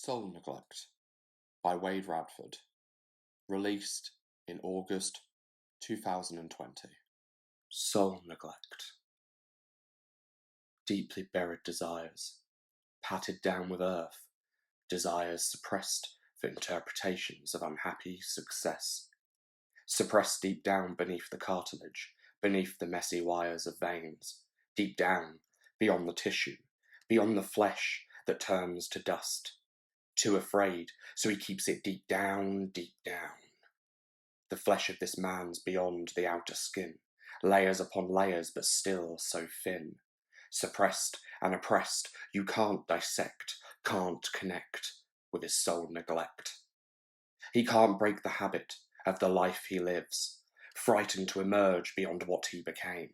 Soul Neglect by Radford, released in August 2020. Soul neglect. Deeply buried desires, patted down with earth, desires suppressed for interpretations of unhappy success, suppressed deep down beneath the cartilage, beneath the messy wires of veins, deep down, beyond the tissue, beyond the flesh that turns to dust. Too afraid, so he keeps it deep down, deep down. The flesh of this man's beyond the outer skin, layers upon layers, but still so thin. Suppressed and oppressed, you can't dissect, can't connect with his soul neglect. He can't break the habit of the life he lives, frightened to emerge beyond what he became,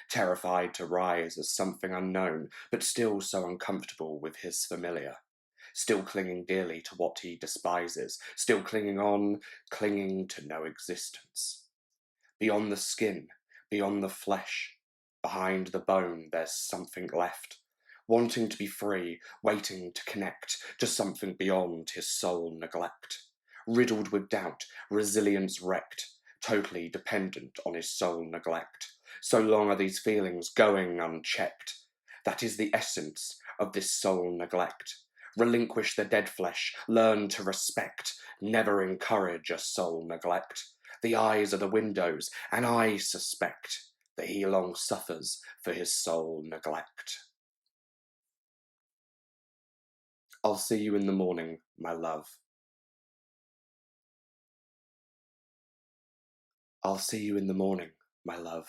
terrified to rise as something unknown, but still so uncomfortable with his familiar. Still clinging dearly to what he despises, still clinging on, clinging to no existence. Beyond the skin, beyond the flesh, behind the bone there's something left, wanting to be free, waiting to connect to something beyond his soul neglect. Riddled with doubt, resilience wrecked, totally dependent on his soul neglect. So long are these feelings going unchecked. That is the essence of this soul neglect. Relinquish the dead flesh, learn to respect, never encourage a soul neglect. The eyes are the windows, and I suspect that he long suffers for his soul neglect. I'll see you in the morning, my love. I'll see you in the morning, my love.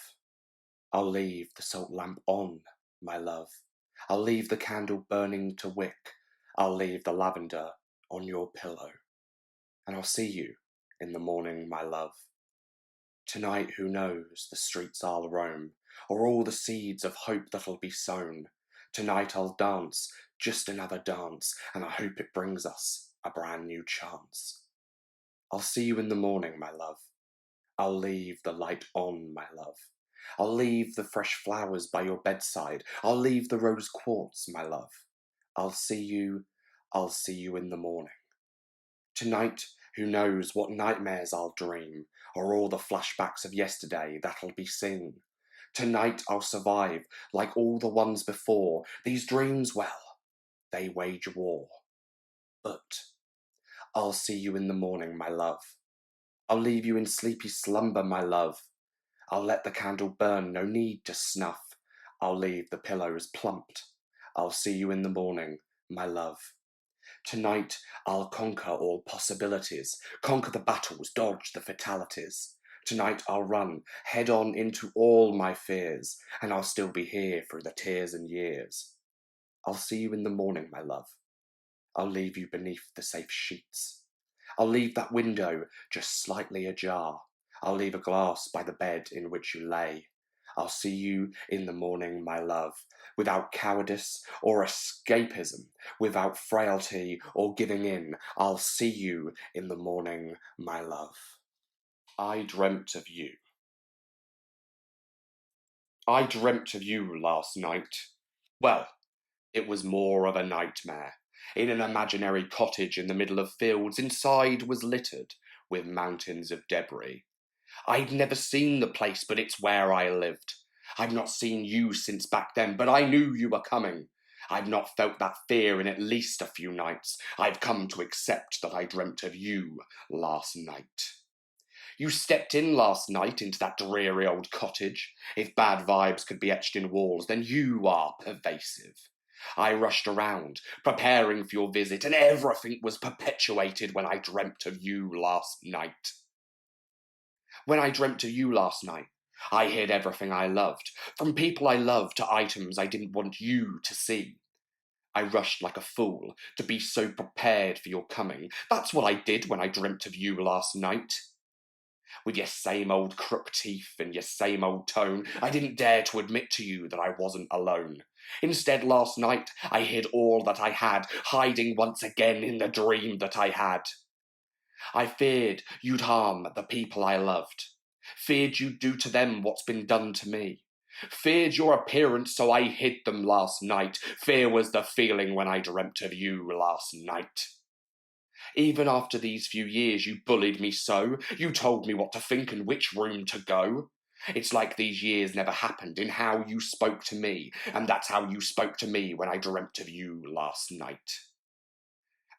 I'll leave the salt lamp on, my love. I'll leave the candle burning to wick. I'll leave the lavender on your pillow. And I'll see you in the morning, my love. Tonight, who knows, the streets I'll roam, or all the seeds of hope that'll be sown. Tonight I'll dance, just another dance, and I hope it brings us a brand new chance. I'll see you in the morning, my love. I'll leave the light on, my love. I'll leave the fresh flowers by your bedside. I'll leave the rose quartz, my love. I'll see you in the morning. Tonight, who knows what nightmares I'll dream, or all the flashbacks of yesterday that'll be seen. Tonight I'll survive, like all the ones before. These dreams, well, they wage war. But I'll see you in the morning, my love. I'll leave you in sleepy slumber, my love. I'll let the candle burn, no need to snuff. I'll leave the pillows plumped. I'll see you in the morning, my love. Tonight I'll conquer all possibilities, conquer the battles, dodge the fatalities. Tonight I'll run head on into all my fears, and I'll still be here through the tears and years. I'll see you in the morning, my love. I'll leave you beneath the safe sheets. I'll leave that window just slightly ajar. I'll leave a glass by the bed in which you lay. I'll see you in the morning, my love, without cowardice or escapism, without frailty or giving in. I'll see you in the morning, my love. I dreamt of you. I dreamt of you last night. Well, it was more of a nightmare. In an imaginary cottage in the middle of fields, inside was littered with mountains of debris. I'd never seen the place, but it's where I lived. I've not seen you since back then, but I knew you were coming. I've not felt that fear in at least a few nights. I've come to accept that I dreamt of you last night. You stepped in last night into that dreary old cottage. If bad vibes could be etched in walls, then you are pervasive. I rushed around, preparing for your visit, and everything was perpetuated when I dreamt of you last night. When I dreamt of you last night, I hid everything I loved, from people I loved to items I didn't want you to see. I rushed like a fool to be so prepared for your coming. That's what I did when I dreamt of you last night. With your same old crook teeth and your same old tone, I didn't dare to admit to you that I wasn't alone. Instead, last night, I hid all that I had, hiding once again in the dream that I had. I feared you'd harm the people I loved. Feared you'd do to them what's been done to me. Feared your appearance, so I hid them last night. Fear was the feeling when I dreamt of you last night. Even after these few years you bullied me so, you told me what to think and which room to go. It's like these years never happened in how you spoke to me, and that's how you spoke to me when I dreamt of you last night.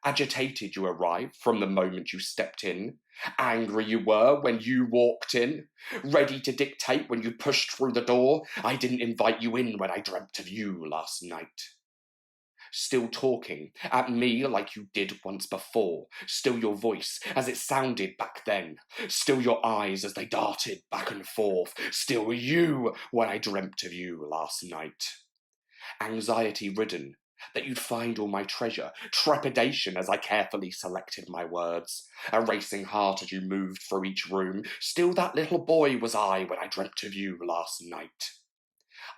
Agitated you arrived from the moment you stepped in. Angry you were when you walked in. Ready to dictate when you pushed through the door. I didn't invite you in when I dreamt of you last night. Still talking at me like you did once before. Still your voice as it sounded back then. Still your eyes as they darted back and forth. Still you when I dreamt of you last night. Anxiety ridden that you'd find all my treasure. Trepidation as I carefully selected my words. A racing heart as you moved through each room. Still that little boy was I when I dreamt of you last night.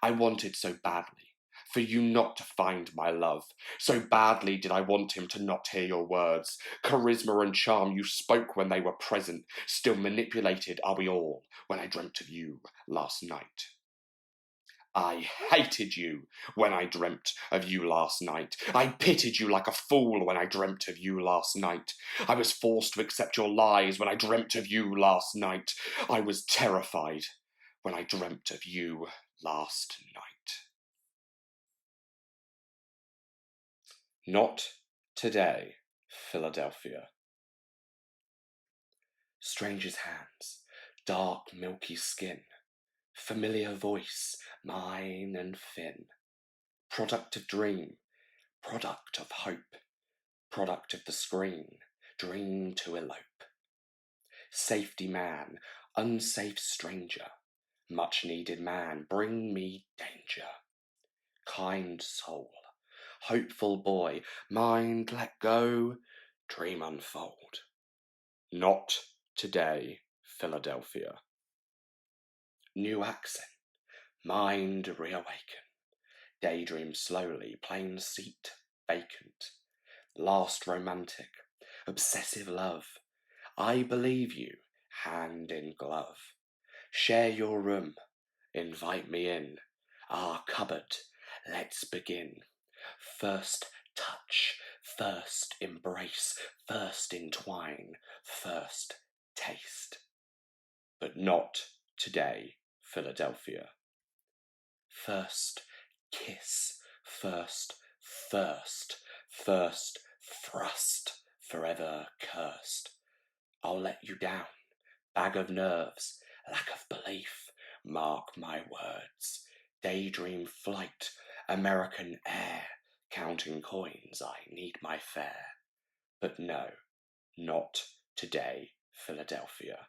I wanted so badly for you not to find my love. So badly did I want him to not hear your words. Charisma and charm you spoke when they were present. Still manipulated are we all when I dreamt of you last night. I hated you when I dreamt of you last night. I pitied you like a fool when I dreamt of you last night. I was forced to accept your lies when I dreamt of you last night. I was terrified when I dreamt of you last night. Not today, Philadelphia. Stranger's hands, dark milky skin, familiar voice, mine and thin. Product of dream, product of hope, product of the screen, dream to elope. Safety man, unsafe stranger, much needed man, bring me danger. Kind soul, hopeful boy, mind let go, dream unfold. Not today, Philadelphia. New accent, mind reawaken. Daydream slowly, plain seat vacant. Last romantic, obsessive love. I believe you, hand in glove. Share your room, invite me in. Our cupboard, let's begin. First touch, first embrace, first entwine, first taste. But not today, Philadelphia. First kiss, first thirst, first thrust, forever cursed. I'll let you down, bag of nerves, lack of belief, mark my words. Daydream flight, American air, counting coins, I need my fare. But no, not today, Philadelphia.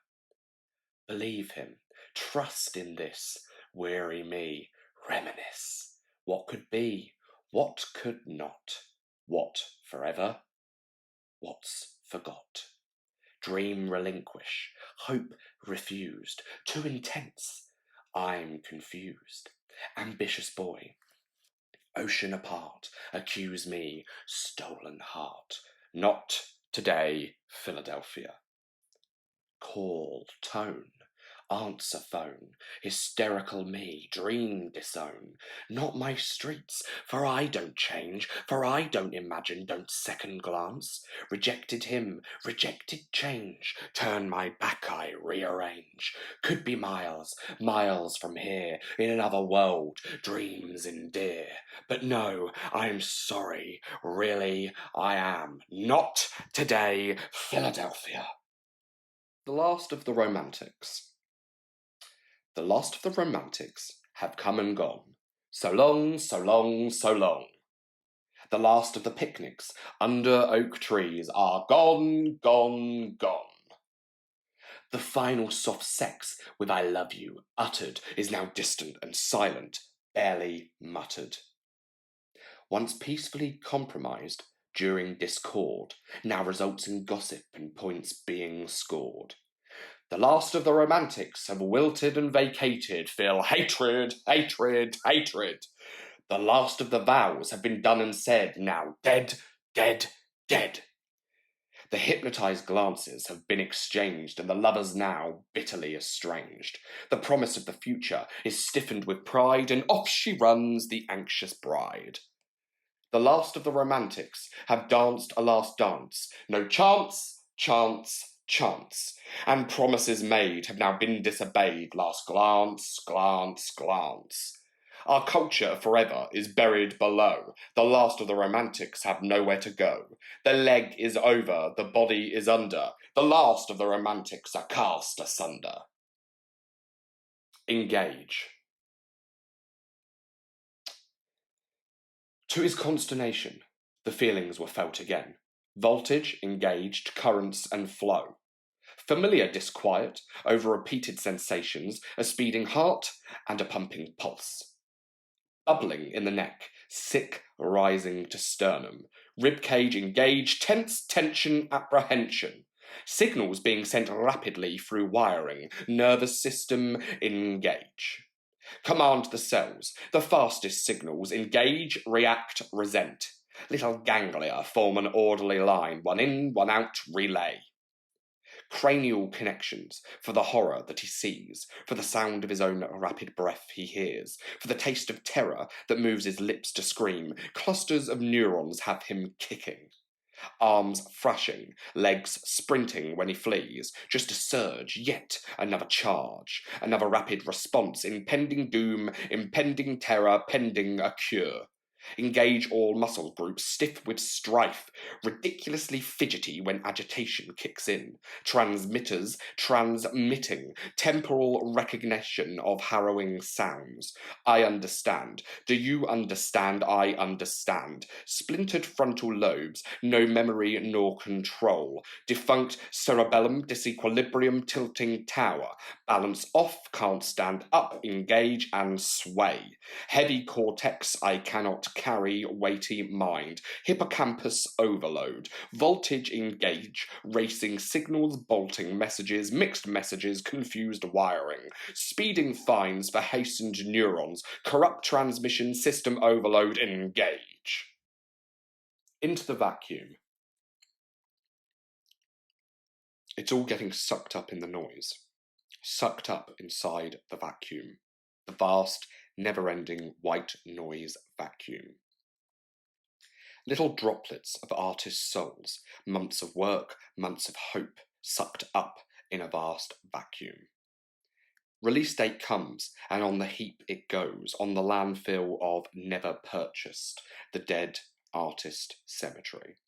Believe him, trust in this, weary me, reminisce. What could be, what could not, what forever, what's forgot. Dream relinquish, hope refused, too intense, I'm confused. Ambitious boy, ocean apart, accuse me, stolen heart. Not today, Philadelphia. Call, tone, answer phone, hysterical me, dream disown. Not my streets, for I don't change, for I don't imagine, don't second glance. Rejected him, rejected change, turn my back I rearrange. Could be miles, miles from here, in another world, dreams endear. But no, I'm sorry, really I am. Not today, Philadelphia. The last of the romantics. The last of the romantics have come and gone. So long, so long, so long. The last of the picnics under oak trees are gone, gone, gone. The final soft sex with I love you uttered is now distant and silent, barely muttered. Once peacefully compromised during discord, now results in gossip and points being scored. The last of the romantics have wilted and vacated, feel hatred, hatred, hatred. The last of the vows have been done and said, now dead, dead, dead. The hypnotized glances have been exchanged, and the lovers now bitterly estranged. The promise of the future is stiffened with pride, and off she runs, the anxious bride. The last of the romantics have danced a last dance. No chance, chance, chance. And promises made have now been disobeyed. Last glance, glance, glance. Our culture forever is buried below. The last of the romantics have nowhere to go. The leg is over, the body is under. The last of the romantics are cast asunder. Engage. To his consternation, the feelings were felt again. Voltage, engaged, currents, and flow. Familiar disquiet over repeated sensations, a speeding heart and a pumping pulse. Bubbling in the neck, sick rising to sternum. Ribcage engaged, tense, tension, apprehension. Signals being sent rapidly through wiring. Nervous system engage. Command the cells, the fastest signals, engage, react, resent. Little ganglia form an orderly line, one in, one out, relay. Cranial connections, for the horror that he sees, for the sound of his own rapid breath he hears, for the taste of terror that moves his lips to scream. Clusters of neurons have him kicking. Arms thrashing, legs sprinting when he flees. Just a surge, yet another charge, another rapid response. Impending doom, impending terror, pending a cure. Engage all muscle groups, stiff with strife, ridiculously fidgety when agitation kicks in. Transmitters transmitting, temporal recognition of harrowing sounds. I understand. Do you understand? I understand. Splintered frontal lobes, no memory nor control. Defunct cerebellum, disequilibrium, tilting tower. Balance off, can't stand up, engage and sway. Heavy cortex, I cannot carry, weighty mind. Hippocampus overload. Voltage engage, racing signals, bolting messages, mixed messages, confused wiring. Speeding fines for hastened neurons. Corrupt transmission system overload, engage. Into the vacuum. It's all getting sucked up in the noise. Sucked up inside the vacuum. The vast, never-ending white noise vacuum. Little droplets of artists' souls, months of work, months of hope, sucked up in a vast vacuum. Release date comes, and on the heap it goes, on the landfill of never purchased, the dead artist cemetery.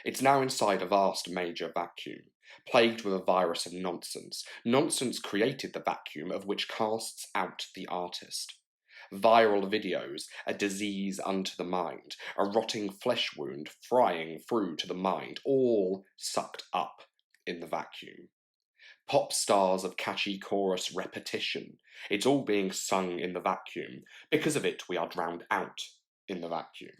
It's now inside a vast major vacuum, plagued with a virus of nonsense. Nonsense created the vacuum of which casts out the artist. Viral videos, a disease unto the mind, a rotting flesh wound frying through to the mind, all sucked up in the vacuum. Pop stars of catchy chorus repetition, it's all being sung in the vacuum. Because of it, we are drowned out in the vacuum.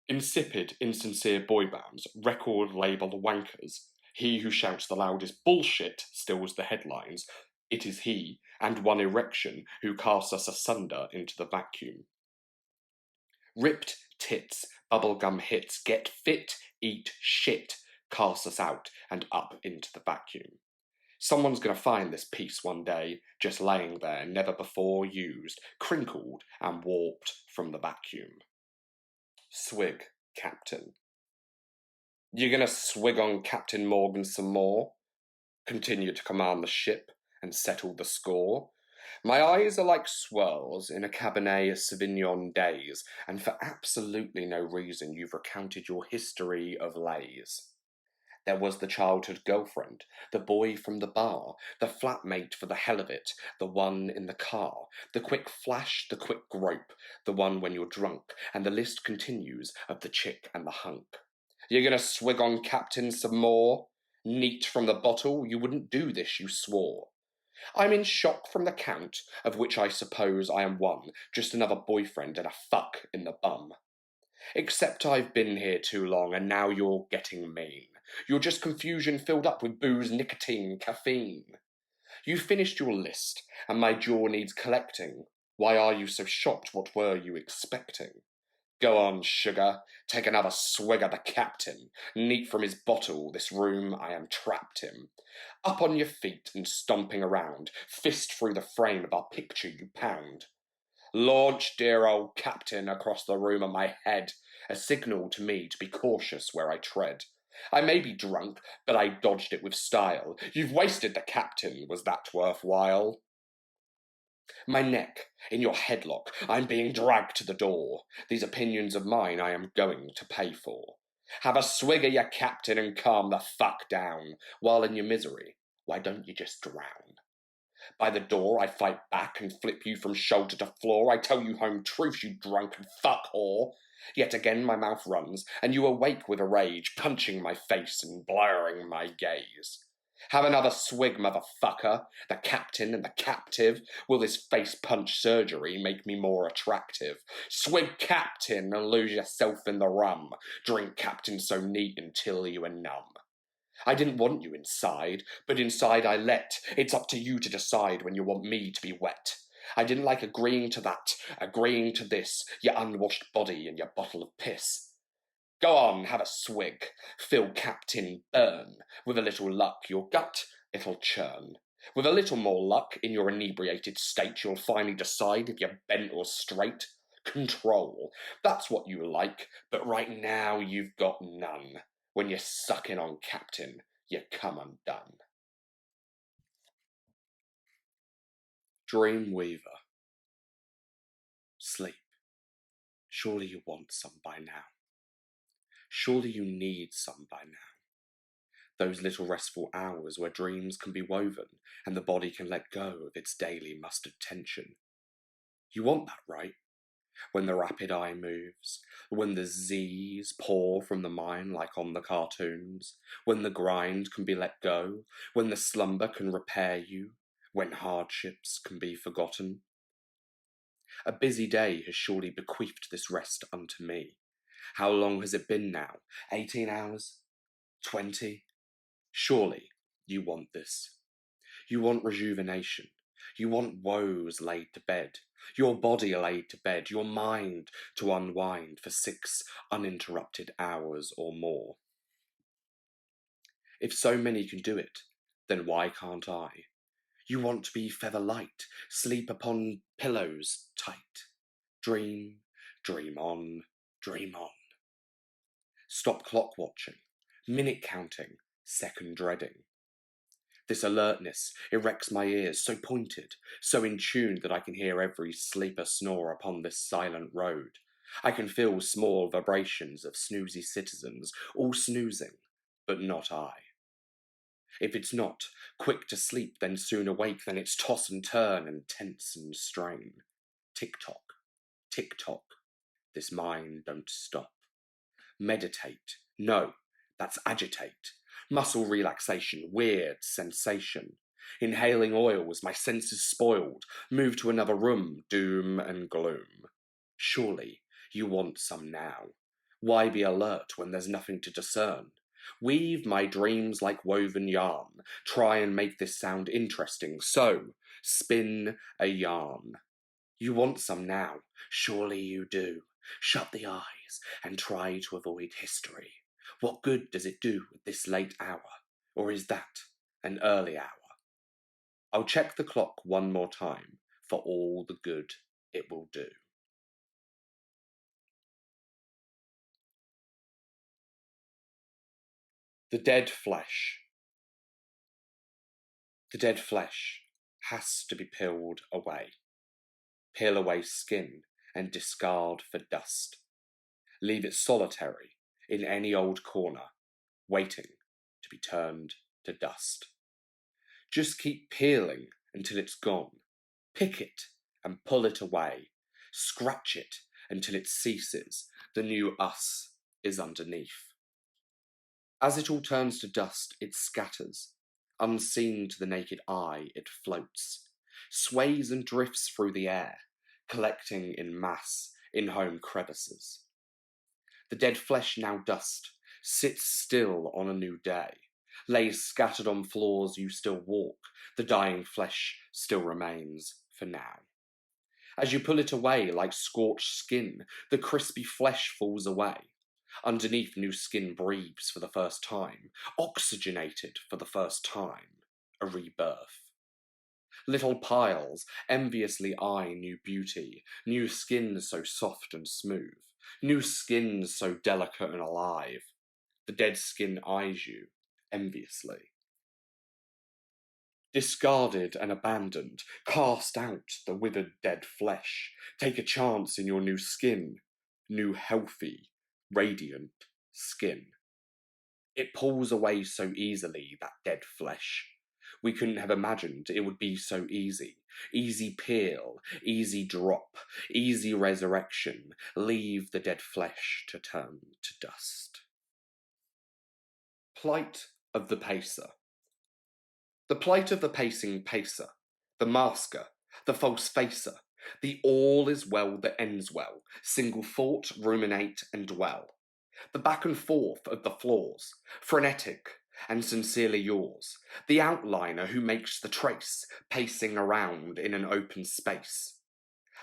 Insipid, insincere boy bands, record label wankers. He who shouts the loudest bullshit stills the headlines. It is he, and one erection, who casts us asunder into the vacuum. Ripped tits, bubblegum hits, get fit, eat shit, cast us out and up into the vacuum. Someone's gonna find this piece one day, just laying there, never before used, crinkled and warped from the vacuum. Swig, Captain. You gonna swig on Captain Morgan some more? Continue to command the ship and settle the score. My eyes are like swirls in a Cabernet Sauvignon days, and for absolutely no reason you've recounted your history of lays. There was the childhood girlfriend, the boy from the bar, the flatmate for the hell of it, the one in the car, the quick flash, the quick grope, the one when you're drunk, and the list continues of the chick and the hunk. You're gonna swig on Captain some more? Neat from the bottle, you wouldn't do this, you swore. I'm in shock from the count, of which I suppose I am one, just another boyfriend and a fuck in the bum. Except I've been here too long, and now you're getting mean. You're just confusion filled up with booze, nicotine, caffeine. You finished your list, and my jaw needs collecting. Why are you so shocked? What were you expecting? Go on, sugar, take another swig of the captain. Neat from his bottle, this room I am trapped in. Up on your feet and stomping around, fist through the frame of our picture you pound. Launch, dear old captain, across the room of my head, a signal to me to be cautious where I tread. I may be drunk, but I dodged it with style. You've wasted the captain, was that worthwhile? My neck in your headlock, I'm being dragged to the door. These opinions of mine I am going to pay for. Have a swig of your captain and calm the fuck down. While in your misery, why don't you just drown? By the door, I fight back and flip you from shoulder to floor. I tell you home truths, you drunken fuck whore. Yet again my mouth runs, and you awake with a rage, punching my face and blurring my gaze. Have another swig, motherfucker. The captain and the captive. Will this face punch surgery make me more attractive? Swig captain and lose yourself in the rum. Drink captain so neat until you are numb. I didn't want you inside, but inside I let. It's up to you to decide when you want me to be wet. I didn't like agreeing to that, agreeing to this, your unwashed body and your bottle of piss. Go on, have a swig. Feel captain burn. With a little luck, your gut, it'll churn. With a little more luck, in your inebriated state, you'll finally decide if you're bent or straight. Control. That's what you like, but right now you've got none. When you're sucking on captain, you come undone. Dream Weaver. Sleep. Surely you want some by now. Surely you need some by now. Those little restful hours where dreams can be woven and the body can let go of its daily mustered tension. You want that, right? When the rapid eye moves, when the Z's pour from the mind like on the cartoons, when the grind can be let go, when the slumber can repair you, when hardships can be forgotten. A busy day has surely bequeathed this rest unto me. How long has it been now? 18 hours? 20? Surely you want this. You want rejuvenation. You want woes laid to bed. Your body laid to bed. Your mind to unwind for 6 uninterrupted hours or more. If so many can do it, then why can't I? You want to be feather light, sleep upon pillows tight. Dream, dream on, dream on. Stop clock watching, minute counting, second dreading. This alertness erects my ears, so pointed, so in tune that I can hear every sleeper snore upon this silent road. I can feel small vibrations of snoozy citizens, all snoozing, but not I. If it's not quick to sleep, then soon awake, then it's toss and turn and tense and strain. Tick-tock, tick-tock, this mind don't stop. Meditate, no, that's agitate. Muscle relaxation, weird sensation. Inhaling oils, my senses spoiled. Move to another room, doom and gloom. Surely you want some now. Why be alert when there's nothing to discern? Weave my dreams like woven yarn. Try and make this sound interesting. So, spin a yarn. You want some now. Surely you do. Shut the eyes and try to avoid history. What good does it do at this late hour? Or is that an early hour? I'll check the clock one more time for all the good it will do. The dead flesh. The dead flesh has to be peeled away. Peel away skin and discard for dust. Leave it solitary in any old corner, waiting to be turned to dust. Just keep peeling until it's gone. Pick it and pull it away. Scratch it until it ceases. The new us is underneath. As it all turns to dust, it scatters. Unseen to the naked eye, it floats, sways and drifts through the air, collecting in mass in home crevices. The dead flesh, now dust, sits still on a new day, lays scattered on floors you still walk, the dying flesh still remains for now. As you pull it away like scorched skin, the crispy flesh falls away. Underneath, new skin breathes for the first time, oxygenated for the first time, a rebirth. Little piles enviously eye new beauty, new skin so soft and smooth, new skin so delicate and alive. The dead skin eyes you enviously. Discarded and abandoned, cast out the withered dead flesh. Take a chance in your new skin, new healthy, radiant skin. It pulls away so easily, that dead flesh. We couldn't have imagined it would be so easy. Easy peel, easy drop, easy resurrection. Leave the dead flesh to turn to dust. Plight of the pacer. The plight of the pacing pacer, the masker, the false facer, the all is well that ends well, single thought, ruminate and dwell. The back and forth of the flaws, frenetic and sincerely yours, the outliner who makes the trace, pacing around in an open space.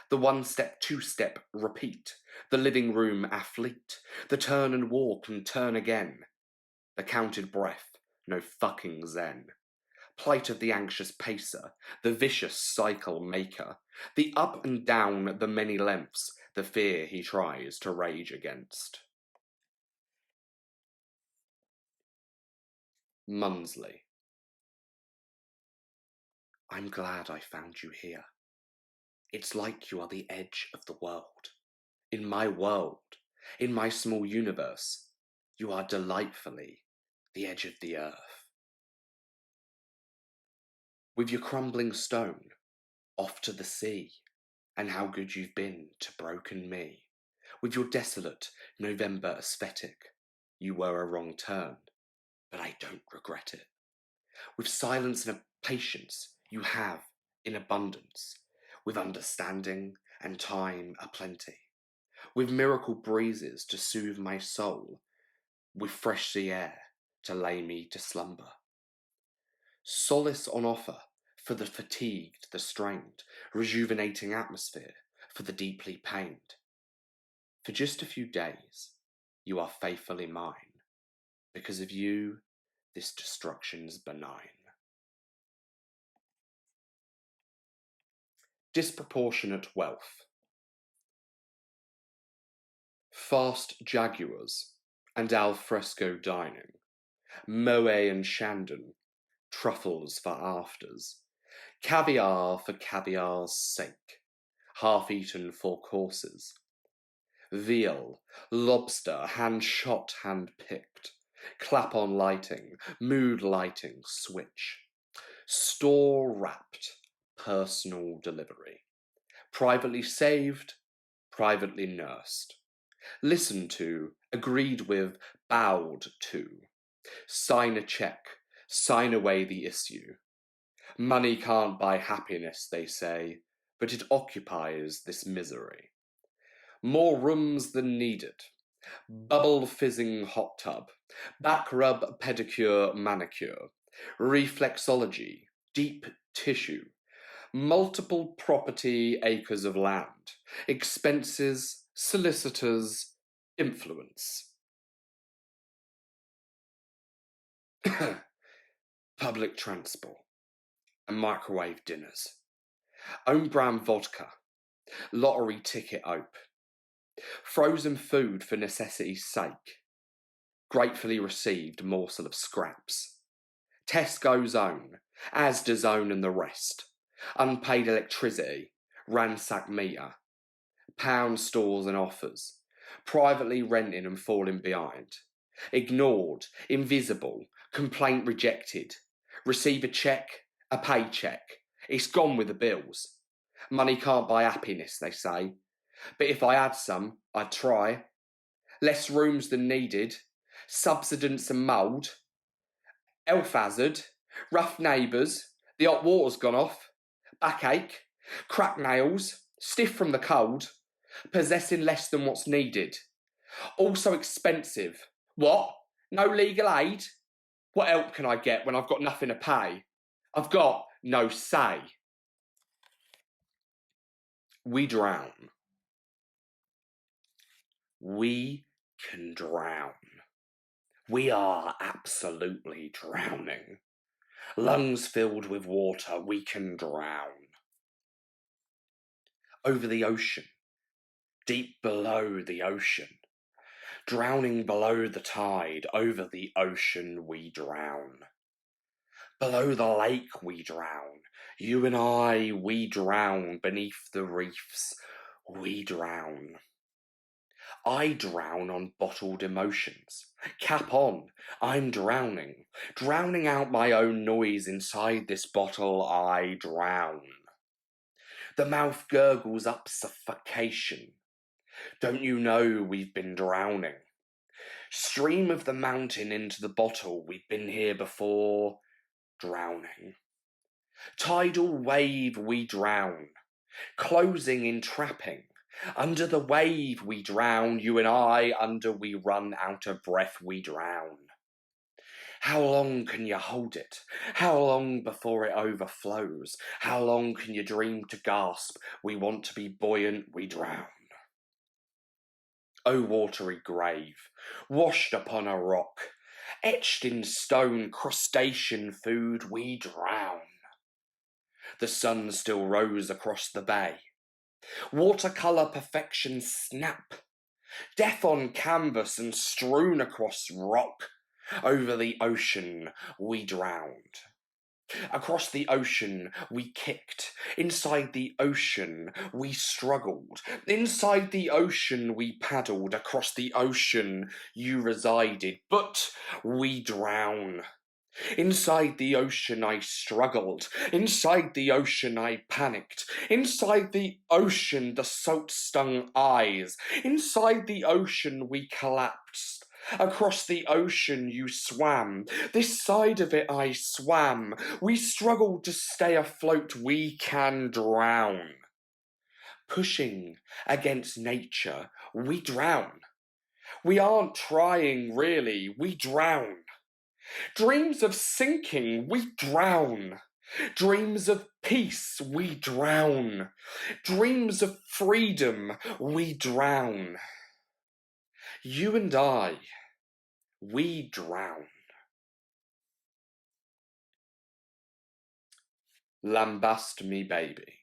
The one-step, two-step, repeat, the living room athlete, the turn and walk and turn again, the counted breath, no fucking zen. Plight of the anxious pacer, the vicious cycle maker, the up and down, the many lengths, the fear he tries to rage against. Munsley. I'm glad I found you here. It's like you are the edge of the world. In my world, in my small universe, you are delightfully the edge of the earth. With your crumbling stone, off to the sea, and how good you've been to broken me. With your desolate November aesthetic, you were a wrong turn, but I don't regret it. With silence and patience you have in abundance, with understanding and time aplenty, with miracle breezes to soothe my soul, with fresh sea air to lay me to slumber. Solace on offer for the fatigued, the strained, rejuvenating atmosphere for the deeply pained. For just a few days, you are faithfully mine. Because of you, this destruction's benign. Disproportionate wealth. Fast jaguars and al fresco dining, Moët and Chandon, truffles for afters, caviar for caviar's sake, half-eaten 4 courses, veal, lobster, hand-shot, hand-picked, clap-on lighting, mood lighting switch, store-wrapped, personal delivery, privately saved, privately nursed, listened to, agreed with, bowed to, sign a check, sign away the issue. Money can't buy happiness, they say, but it occupies this misery. More rooms than needed, bubble fizzing hot tub, back rub pedicure manicure, reflexology, deep tissue, multiple property acres of land, expenses, solicitors, influence. Public transport and microwave dinners, own brand vodka, lottery ticket ope, frozen food for necessity's sake, gratefully received morsel of scraps, Tesco's own, Asda's own and the rest, unpaid electricity, ransack meter, pound stores and offers, privately renting and falling behind, ignored, invisible, complaint rejected, receive a check, a paycheck, it's gone with the bills. Money can't buy happiness, they say, but if I had some, I'd try. Less rooms than needed, subsidence and mould, health hazard, rough neighbours, the hot water's gone off, backache, cracked nails, stiff from the cold, possessing less than what's needed. Also expensive. What? No legal aid? What help can I get when I've got nothing to pay? I've got no say. We drown. We can drown. We are absolutely drowning. Lungs filled with water, we can drown. Over the ocean, deep below the ocean, drowning below the tide, over the ocean we drown. Below the lake we drown, you and I, we drown, beneath the reefs, we drown. I drown on bottled emotions. Cap on, I'm drowning. Drowning out my own noise inside this bottle, I drown. The mouth gurgles up suffocation. Don't you know we've been drowning? Stream of the mountain into the bottle, we've been here before, drowning. Tidal wave we drown, closing in trapping. Under the wave we drown, you and I, under we run out of breath we drown. How long can you hold it? How long before it overflows? How long can you dream to gasp? We want to be buoyant, we drown. O watery grave, washed upon a rock, etched in stone, crustacean food, we drown. The sun still rose across the bay. Watercolour perfection snap. Death on canvas and strewn across rock. Over the ocean we drowned. Across the ocean we kicked. Inside the ocean we struggled. Inside the ocean we paddled. Across the ocean you resided. But we drown. Inside the ocean I struggled. Inside the ocean I panicked. Inside the ocean the salt stung eyes. Inside the ocean we collapsed. Across the ocean you swam. This side of it I swam. We struggled to stay afloat. We can drown. Pushing against nature, we drown. We aren't trying really. We drown. Dreams of sinking, we drown. Dreams of peace, we drown. Dreams of freedom, we drown. You and I, we drown. Lambast me, baby.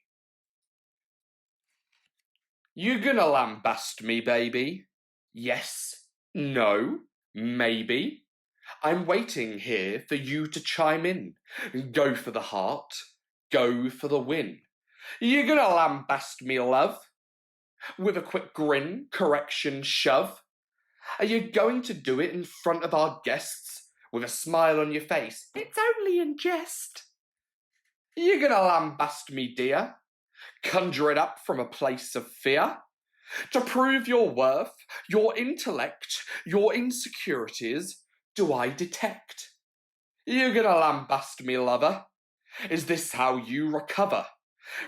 You gonna lambast me, baby? Yes? No? Maybe? I'm waiting here for you to chime in. Go for the heart. Go for the win. You gonna lambast me, love? With a quick grin, correction, shove? Are you going to do it in front of our guests? With a smile on your face? It's only in jest. You gonna lambast me, dear? Conjure it up from a place of fear? To prove your worth, your intellect, your insecurities, do I detect? You gonna lambast me, lover? Is this how you recover?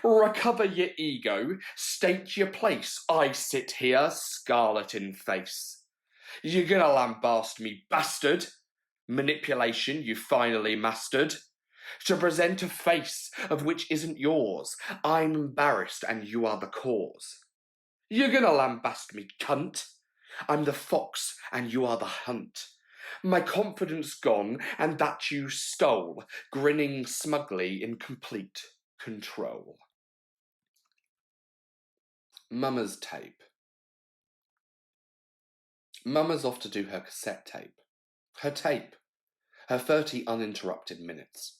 Recover your ego, state your place. I sit here, scarlet in face. You gonna lambast me, bastard? Manipulation you finally mastered. To present a face of which isn't yours. I'm embarrassed and you are the cause. You gonna lambast me, cunt? I'm the fox and you are the hunt. My confidence gone and that you stole, grinning smugly in complete control. Mama's tape. Mama's off to do her cassette tape. Her tape. Her 30 uninterrupted minutes.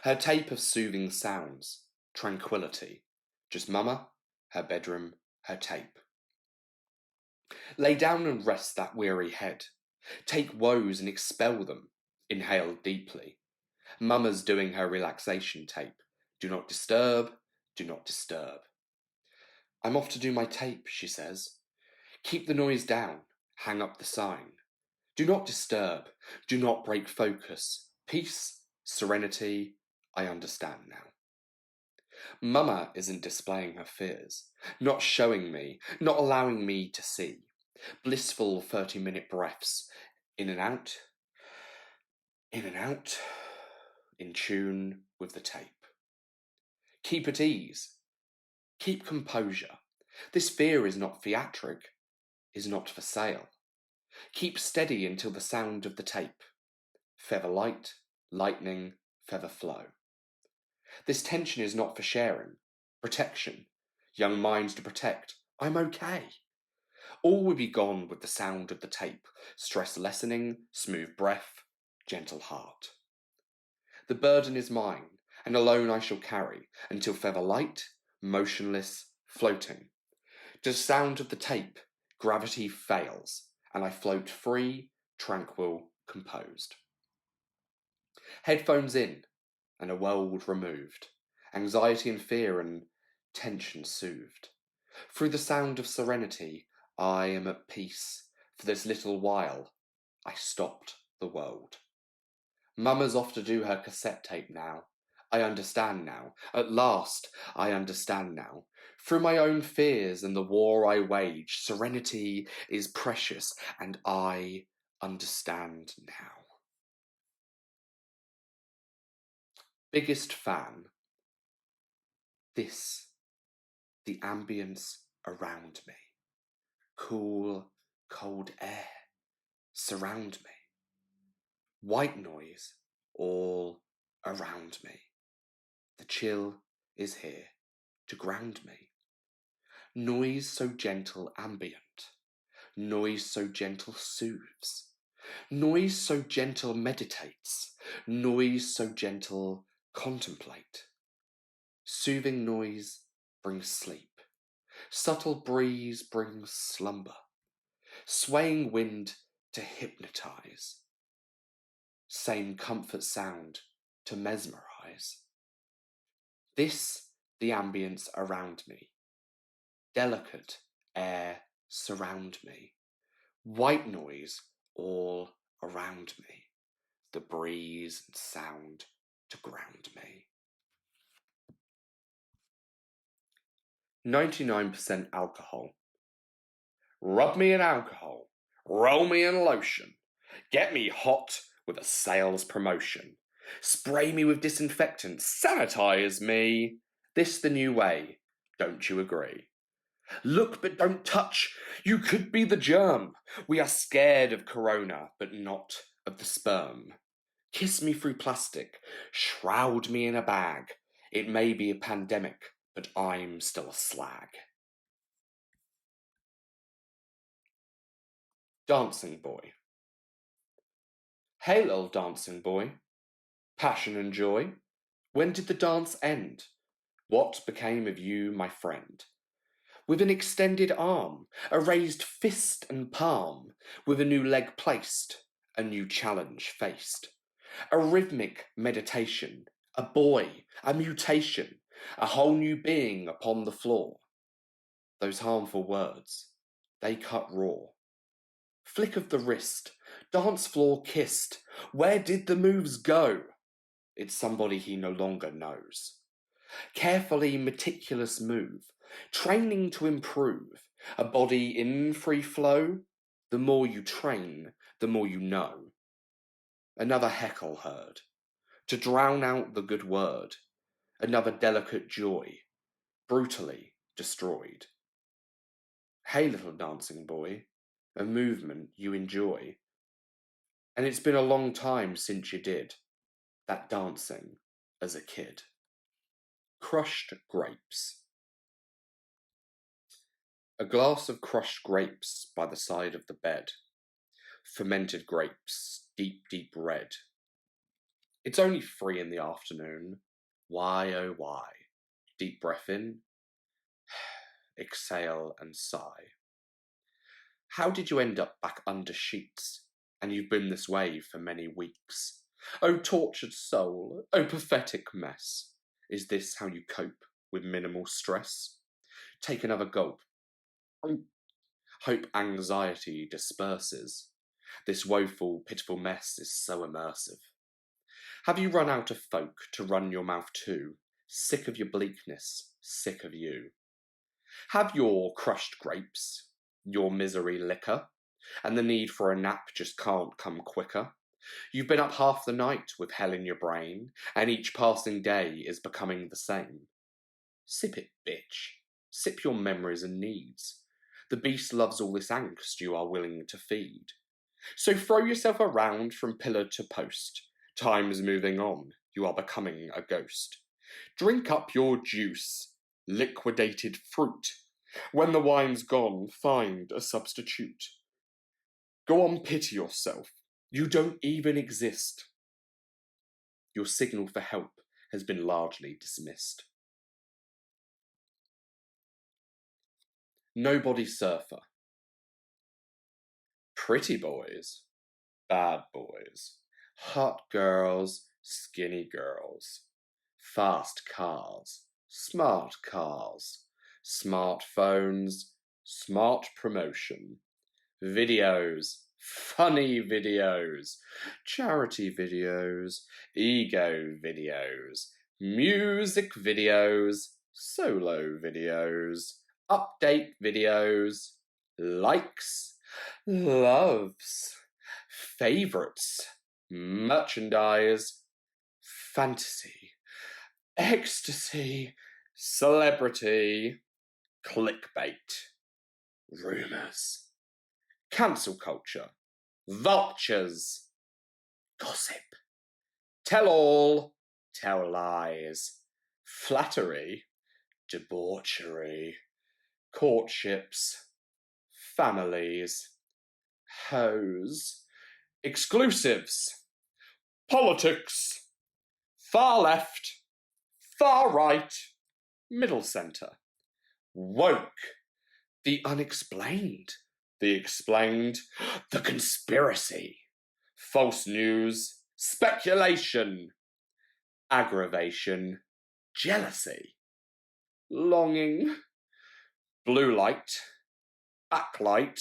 Her tape of soothing sounds. Tranquility. Just Mama, her bedroom, her tape. Lay down and rest that weary head. Take woes and expel them. Inhale deeply. Mama's doing her relaxation tape. Do not disturb, do not disturb. I'm off to do my tape, she says. Keep the noise down, hang up the sign. Do not disturb, do not break focus. Peace, serenity, I understand now. Mama isn't displaying her fears, not showing me, not allowing me to see. Blissful 30-minute breaths, in and out, in and out, in tune with the tape. Keep at ease. Keep composure. This fear is not theatric, is not for sale. Keep steady until the sound of the tape. Feather light, lightning, feather flow. This tension is not for sharing, protection, young minds to protect. I'm okay. All will be gone with the sound of the tape, stress lessening, smooth breath, gentle heart. The burden is mine, and alone I shall carry, until feather light, motionless, floating. To the sound of the tape, gravity fails, and I float free, tranquil, composed. Headphones in, and a world removed, anxiety and fear and tension soothed. Through the sound of serenity, I am at peace. For this little while, I stopped the world. Mama's off to do her cassette tape now. I understand now. At last, I understand now. Through my own fears and the war I wage, serenity is precious, and I understand now. Biggest fan. This, the ambience around me. Cool, cold air surround me. White noise all around me. The chill is here to ground me. Noise so gentle ambient. Noise so gentle soothes. Noise so gentle meditates. Noise so gentle contemplate. Soothing noise brings sleep. Subtle breeze brings slumber. Swaying wind to hypnotize. Same comfort sound to mesmerize. This the ambience around me. Delicate air surround me. White noise all around me. The breeze and sound to ground me. 99% alcohol. Rub me in alcohol. Roll me in lotion. Get me hot with a sales promotion. Spray me with disinfectant. Sanitize me. This the new way. Don't you agree? Look but don't touch. You could be the germ. We are scared of corona, but not of the sperm. Kiss me through plastic. Shroud me in a bag. It may be a pandemic, but I'm still a slag. Dancing boy. Hey, little dancing boy. Passion and joy. When did the dance end? What became of you, my friend? With an extended arm, a raised fist and palm, with a new leg placed, a new challenge faced. A rhythmic meditation, a boy, a mutation, a whole new being upon the floor. Those harmful words, they cut raw. Flick of the wrist, dance floor kissed. Where did the moves go? It's somebody he no longer knows. Carefully meticulous move, training to improve, a body in free flow. The more you train, the more you know. Another heckle heard, to drown out the good word. Another delicate joy, brutally destroyed. Hey, little dancing boy, a movement you enjoy. And it's been a long time since you did that dancing as a kid. Crushed grapes. A glass of crushed grapes by the side of the bed. Fermented grapes, deep, deep red. It's only 3 in the afternoon. Why, oh why? Deep breath in, exhale and sigh. How did you end up back under sheets? And you've been this way for many weeks. Oh tortured soul, oh pathetic mess. Is this how you cope with minimal stress? Take another gulp. Hope anxiety disperses. This woeful, pitiful mess is so immersive. Have you run out of folk to run your mouth to? Sick of your bleakness, sick of you. Have your crushed grapes, your misery liquor, and the need for a nap just can't come quicker. You've been up half the night with hell in your brain, and each passing day is becoming the same. Sip it, bitch. Sip your memories and needs. The beast loves all this angst you are willing to feed. So throw yourself around from pillar to post. Time's moving on. you are becoming a ghost. Drink up your juice, liquidated fruit. When the wine's gone, find a substitute. Go on, pity yourself. You don't even exist. Your signal for help has been largely dismissed. Nobody surfer. Pretty boys, bad boys, hot girls, skinny girls, fast cars, smartphones, smart promotion, videos, funny videos, charity videos, ego videos, music videos, solo videos, update videos, likes, loves, favorites, merchandise, fantasy, ecstasy, celebrity, clickbait, rumours, cancel culture, vultures, gossip, tell all, tell lies, flattery, debauchery, courtships, families, hoes, exclusives, politics, far left, far right, middle centre, woke, the unexplained, the explained, the conspiracy, false news, speculation, aggravation, jealousy, longing, blue light, backlight,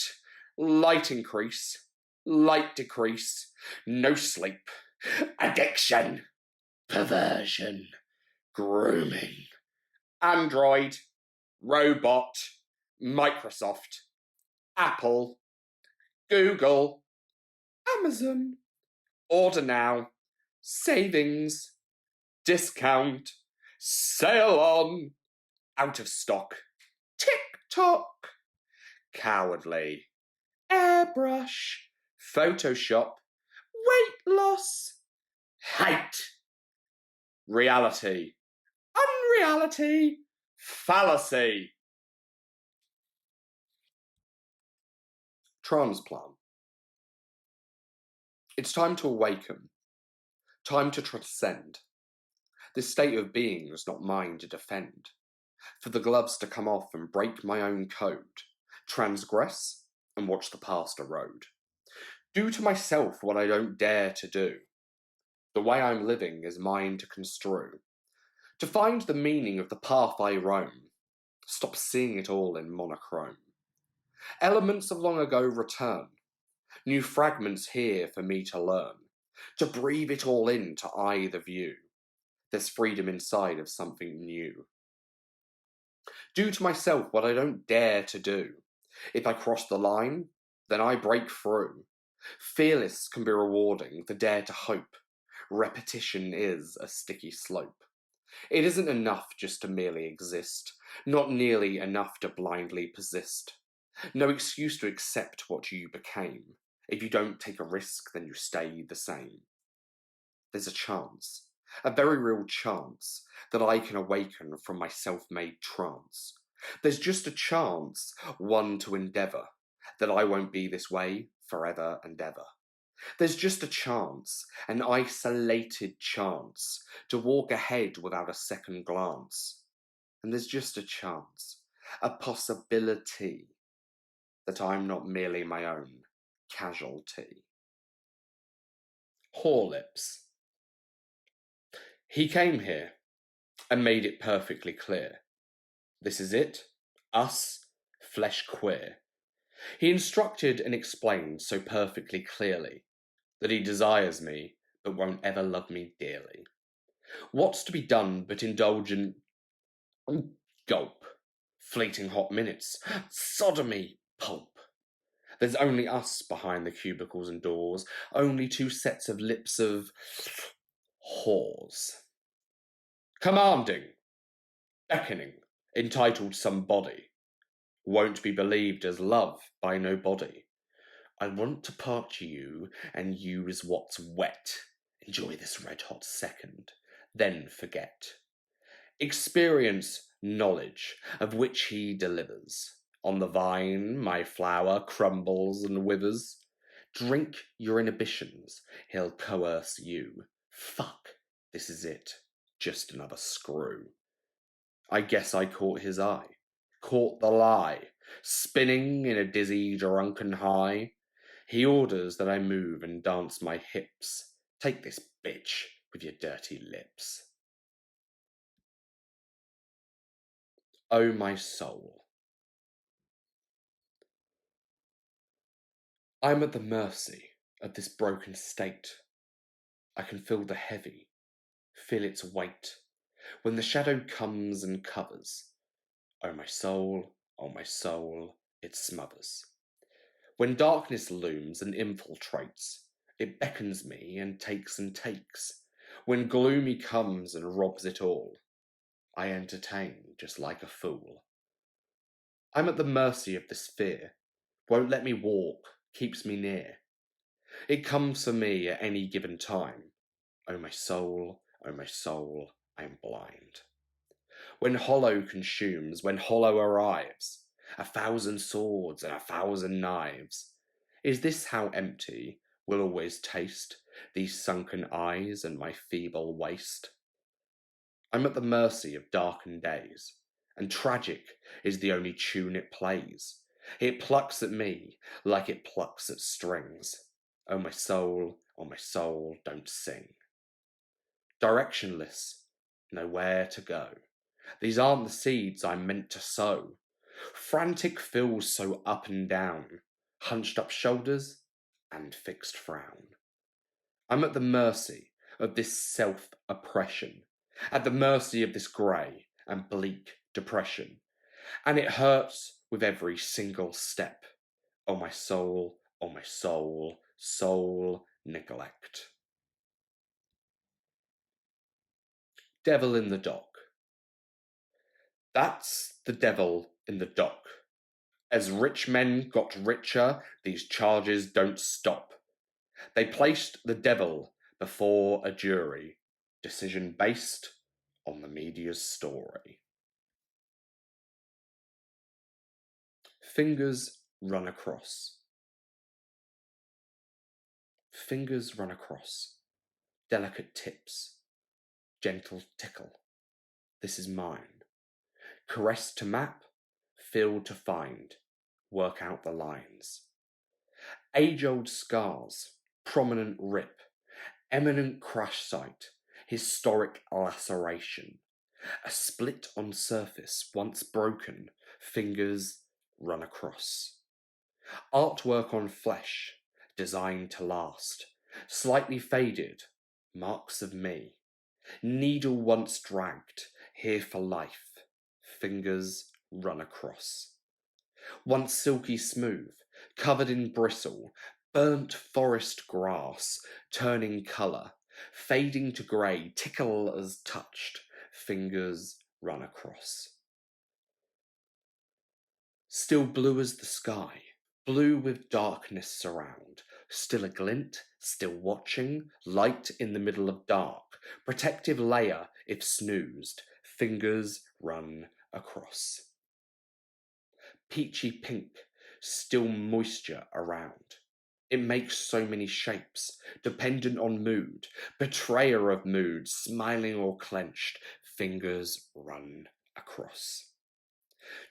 light increase, light decrease, no sleep, addiction, perversion, grooming, Android, robot, Microsoft, Apple, Google, Amazon, order now, savings, discount, sale on, out of stock, TikTok, cowardly, airbrush, Photoshop, weight loss, hate, reality, unreality, fallacy. Transplant. It's time to awaken, time to transcend. This state of being is not mine to defend. For the gloves to come off and break my own code, transgress and watch the past erode. Do to myself what I don't dare to do. The way I'm living is mine to construe. To find the meaning of the path I roam, stop seeing it all in monochrome. Elements of long ago return, new fragments here for me to learn, to breathe it all in to eye the view. There's freedom inside of something new. Do to myself what I don't dare to do. If I cross the line, then I break through. Fearless can be rewarding, the dare to hope. Repetition is a sticky slope. It isn't enough just to merely exist, not nearly enough to blindly persist. No excuse to accept what you became. If you don't take a risk, then you stay the same. There's a chance, a very real chance, that I can awaken from my self-made trance. There's just a chance, one to endeavour, that I won't be this way forever and ever. There's just a chance, an isolated chance, to walk ahead without a second glance. And there's just a chance, a possibility, that I'm not merely my own casualty. Horlips. He came here and made it perfectly clear. This is it, us, flesh queer. He instructed and explained so perfectly clearly that he desires me but won't ever love me dearly. What's to be done but indulge in gulp, fleeting hot minutes, sodomy, pulp. There's only us behind the cubicles and doors, only two sets of lips of whores. Commanding, beckoning, entitled somebody, won't be believed as love by nobody. I want to part you and use what's wet. Enjoy this red hot second. then forget. Experience knowledge, of which he delivers. On the vine, my flower crumbles and withers. Drink your inhibitions, he'll coerce you. Fuck, this is it, just another screw. I guess I caught his eye, caught the lie, spinning in a dizzy, drunken high. He orders that I move and dance my hips. Take this bitch with your dirty lips. Oh, my soul. I'm at the mercy of this broken state. I can feel the heavy, feel its weight. When the shadow comes and covers, oh my soul, it smothers. When darkness looms and infiltrates, it beckons me and takes and takes. When gloomy comes and robs it all, I entertain just like a fool. I'm at the mercy of this fear, won't let me walk, keeps me near. It comes for me at any given time. Oh my soul, I am blind. When hollow consumes, when hollow arrives, 1,000 swords and 1,000 knives. Is this how empty will always taste these sunken eyes and my feeble waist? I'm at the mercy of darkened days, and tragic is the only tune it plays. It plucks at me like it plucks at strings. Oh my soul, don't sing. Directionless, nowhere to go. These aren't the seeds I'm meant to sow. Frantic feels so up and down, hunched up shoulders and fixed frown. I'm at the mercy of this self-oppression, at the mercy of this grey and bleak depression, and it hurts with every single step. Oh my soul, soul neglect. Devil in the dock. That's the devil in the dock. As rich men got richer, these charges don't stop. They placed the devil before a jury, decision based on the media's story. Fingers run across. Fingers run across. Delicate tips. Gentle tickle. This is mine. Caress to map. Feel to find. Work out the lines. Age-old scars. Prominent rip. Eminent crash site. Historic laceration. A split on surface once broken. Fingers run across. Artwork on flesh, designed to last. Slightly faded, marks of me. Needle once dragged, here for life. Fingers run across. Once silky smooth, covered in bristle, burnt forest grass, turning colour, fading to grey, tickle as touched. Fingers run across. Still blue as the sky, blue with darkness surround, still a glint, still watching, light in the middle of dark, protective layer if snoozed, fingers run across. Peachy pink, still moisture around. It makes so many shapes, dependent on mood, betrayer of mood, smiling or clenched, fingers run across.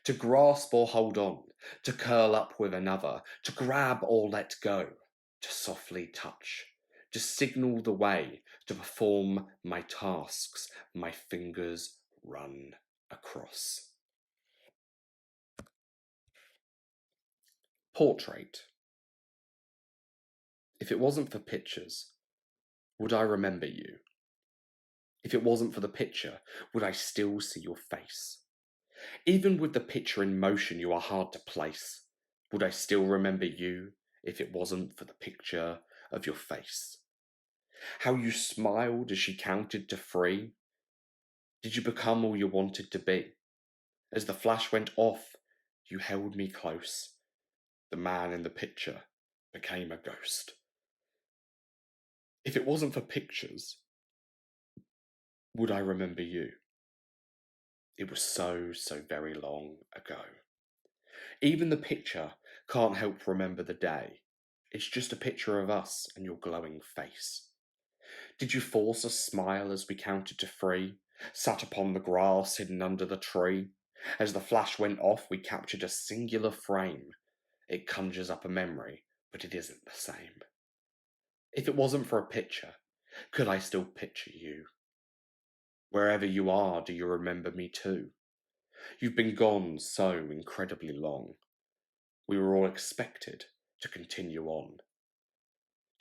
To grasp or hold on, to curl up with another, to grab or let go, to softly touch, to signal the way, to perform my tasks, my fingers run across. Portrait. If it wasn't for pictures, would I remember you? If it wasn't for the picture, would I still see your face? Even with the picture in motion, you are hard to place. Would I still remember you if it wasn't for the picture of your face? How you smiled as she counted to 3. Did you become all you wanted to be? As the flash went off, you held me close. The man in the picture became a ghost. If it wasn't for pictures, Would I remember you? It was so, so very long ago. Even the picture can't help remember the day. It's just a picture of us and your glowing face. Did you force a smile as we counted to 3, sat upon the grass hidden under the tree? As the flash went off, we captured a singular frame. It conjures up a memory, but it isn't the same. If it wasn't for a picture, could I still picture you? Wherever you are, do you remember me too? You've been gone so incredibly long. We were all expected to continue on.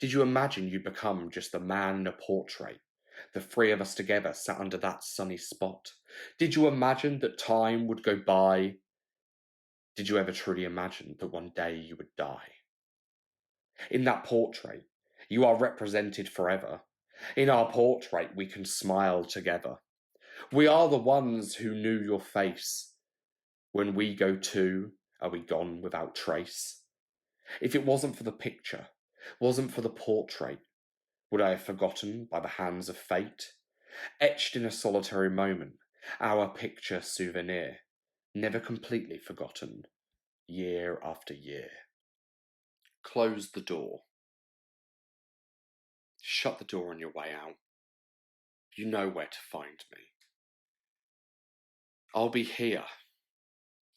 Did you imagine you'd become just the man in a portrait? The 3 of us together sat under that sunny spot. Did you imagine that time would go by? Did you ever truly imagine that one day you would die? In that portrait, you are represented forever. In our portrait, we can smile together. We are the ones who knew your face. When we go too, are we gone without trace? If it wasn't for the picture, wasn't for the portrait, would I have forgotten by the hands of fate? Etched in a solitary moment, our picture souvenir, never completely forgotten, year after year. Close the door. Shut the door on your way out. You know where to find me. I'll be here.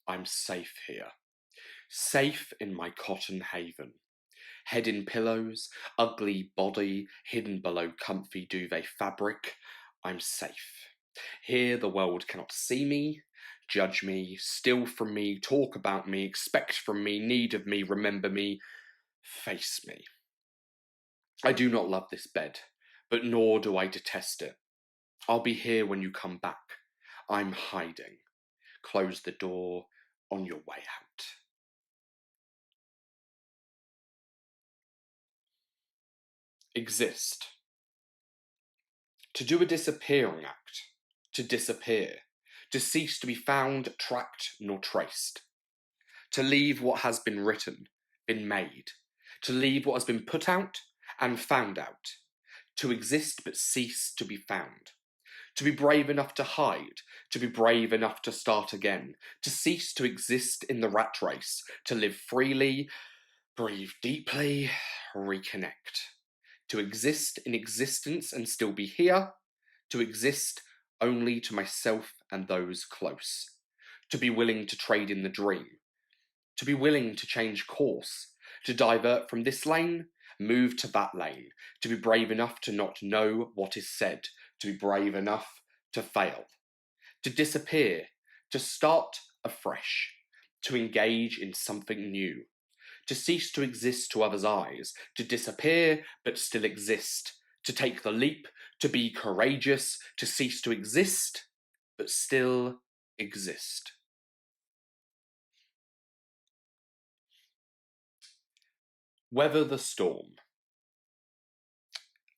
I'm safe here. Safe in my cotton haven. Head in pillows, ugly body hidden below comfy duvet fabric. I'm safe. Here the world cannot see me, judge me, steal from me, talk about me, expect from me, need of me, remember me, face me. I do not love this bed, but nor do I detest it. I'll be here when you come back. I'm hiding. Close the door on your way out. Exist. To do a disappearing act. To disappear. To cease to be found, tracked, nor traced. To leave what has been written, been made. To leave what has been put out and found out. To exist but cease to be found. To be brave enough to hide, to be brave enough to start again, to cease to exist in the rat race, to live freely, breathe deeply, reconnect. To exist in existence and still be here, to exist only to myself and those close. To be willing to trade in the dream, to be willing to change course, to divert from this lane, move to that lane, to be brave enough to not know what is said, to be brave enough to fail, to disappear, to start afresh, to engage in something new, to cease to exist to others' eyes, to disappear but still exist, to take the leap, to be courageous, to cease to exist but still exist. Weather the storm.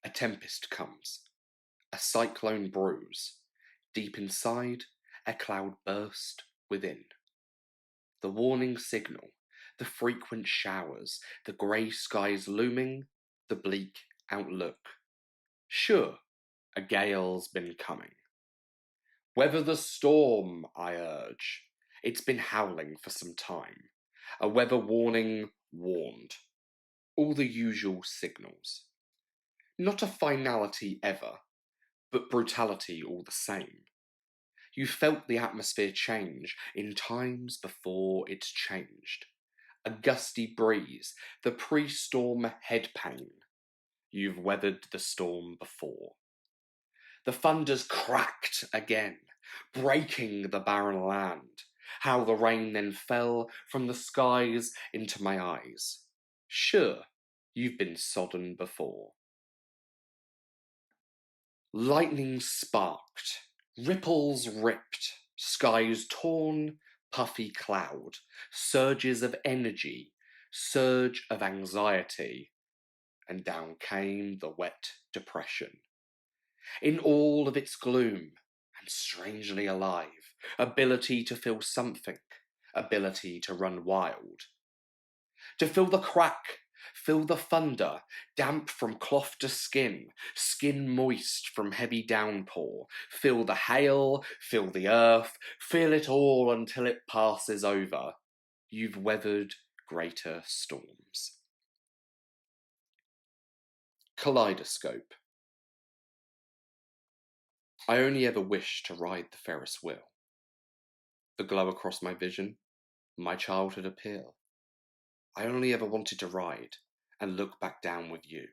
A tempest comes, a cyclone brews. Deep inside, a cloud burst within. The warning signal, the frequent showers, the grey skies looming, the bleak outlook. Sure, a gale's been coming. Weather the storm, I urge. It's been howling for some time. A weather warning warned. All the usual signals. Not a finality ever, but brutality all the same. You felt the atmosphere change in times before it's changed. A gusty breeze, the pre-storm head pain. You've weathered the storm before. The thunders cracked again, breaking the barren land. How the rain then fell from the skies into my eyes. Sure, you've been sodden before. Lightning sparked, ripples ripped, skies torn, puffy cloud, surges of energy, surge of anxiety, and down came the wet depression. In all of its gloom, and strangely alive, ability to feel something, ability to run wild. To feel the crack, Feel the thunder, damp from cloth to skin, skin moist from heavy downpour. Feel the hail, feel the earth, feel it all until it passes over. You've weathered greater storms. Kaleidoscope. I only ever wished to ride the Ferris wheel. The glow across my vision, my childhood appeal. I only ever wanted to ride and look back down with you.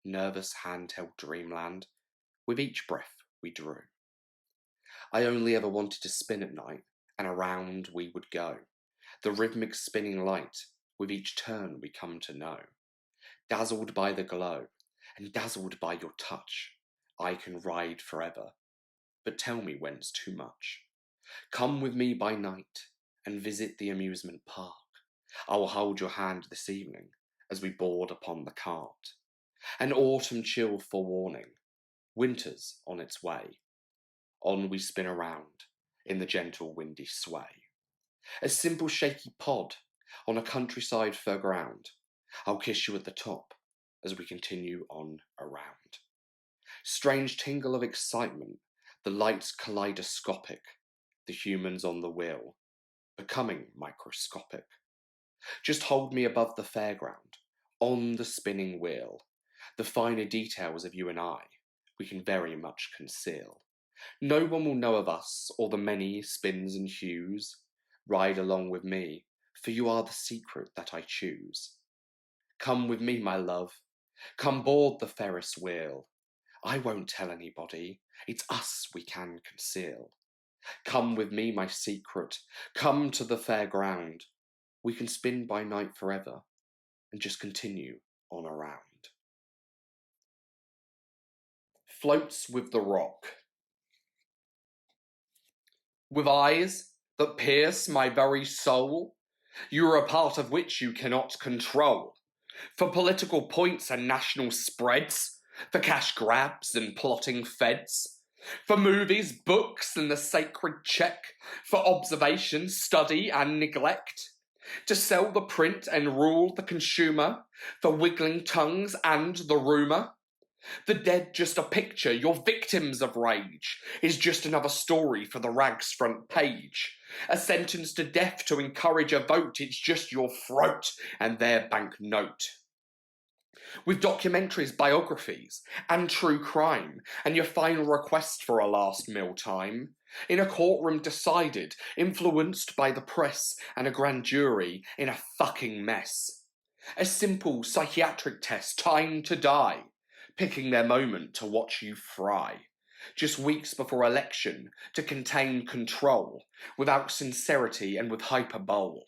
Nervous handheld dreamland, with each breath we drew. I only ever wanted to spin at night, and around we would go. The rhythmic spinning light, with each turn we come to know. Dazzled by the glow, and dazzled by your touch, I can ride forever. But tell me when's too much. Come with me by night, and visit the amusement park. I will hold your hand this evening, as we board upon the cart. An autumn chill forewarning, winter's on its way. On we spin around, in the gentle windy sway. A simple shaky pod, on a countryside fair ground. I'll kiss you at the top, as we continue on around. Strange tingle of excitement, the lights kaleidoscopic, the humans on the wheel, becoming microscopic. Just hold me above the fairground, on the spinning wheel. The finer details of you and I, we can very much conceal. No one will know of us, or the many spins and hues. Ride along with me, for you are the secret that I choose. Come with me, my love, come board the Ferris wheel. I won't tell anybody, it's us we can conceal. Come with me, my secret, come to the fair ground. We can spin by night forever, and just continue on around. Floats with the rock. With eyes that pierce my very soul, you are a part of which you cannot control. For political points and national spreads, for cash grabs and plotting feds, for movies, books and the sacred check, for observation, study and neglect, to sell the print and rule the consumer, for wiggling tongues and the rumour. The dead just a picture, your victims of rage is just another story for the rag's front page. A sentence to death to encourage a vote, it's just your throat and their banknote. With documentaries, biographies, and true crime, and your final request for a last meal time, in a courtroom decided, influenced by the press and a grand jury in a fucking mess. A simple psychiatric test, time to die, picking their moment to watch you fry. Just weeks before election, to contain control, without sincerity and with hyperbole.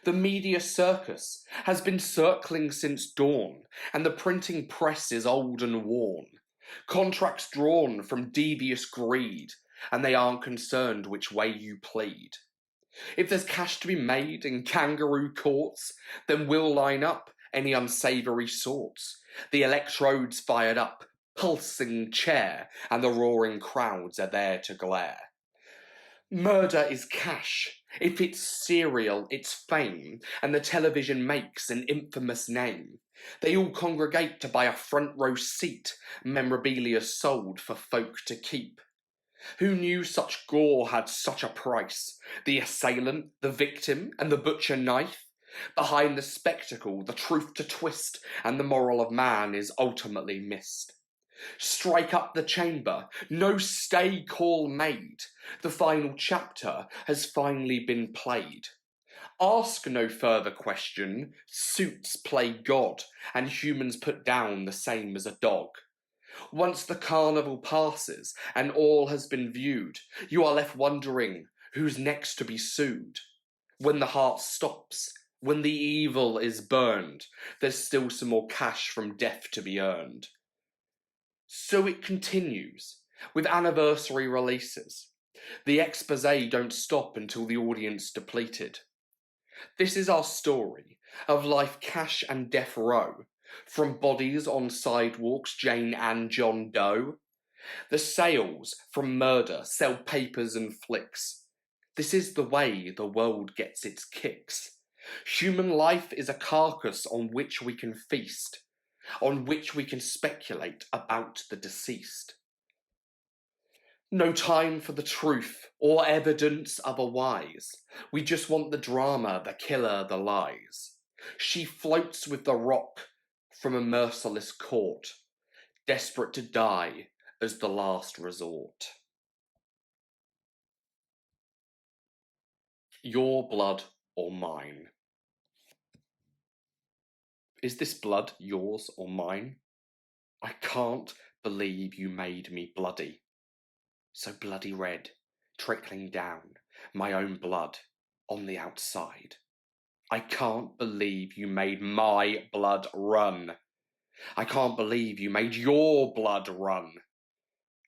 The media circus has been circling since dawn, and the printing press is old and worn. Contracts drawn from devious greed, and they aren't concerned which way you plead. If there's cash to be made in kangaroo courts, then we'll line up any unsavoury sorts. The electrodes fired up, pulsing chair, and the roaring crowds are there to glare. Murder is cash. If it's serial, it's fame, and the television makes an infamous name. They all congregate to buy a front row seat, memorabilia sold for folk to keep. Who knew such gore had such a price? The assailant, the victim, and the butcher knife? Behind the spectacle, the truth to twist, and the moral of man is ultimately missed. Strike up the chamber, no stay call made. The final chapter has finally been played. Ask no further question, suits play God, and humans put down the same as a dog. Once the carnival passes and all has been viewed, you are left wondering who's next to be sued. When the heart stops, when the evil is burned, there's still some more cash from death to be earned. So it continues, with anniversary releases. The exposé don't stop until the audience depleted. This is our story of life, cash and death row, from bodies on sidewalks, Jane and John Doe. The sales from murder sell papers and flicks. This is the way the world gets its kicks. Human life is a carcass on which we can feast, on which we can speculate about the deceased. No time for the truth or evidence otherwise. We just want the drama, the killer, the lies. She floats with the rock from a merciless court, desperate to die as the last resort. Your blood or mine? Is this blood yours or mine? I can't believe you made me bloody. So bloody red, trickling down, my own blood on the outside. I can't believe you made my blood run. I can't believe you made your blood run.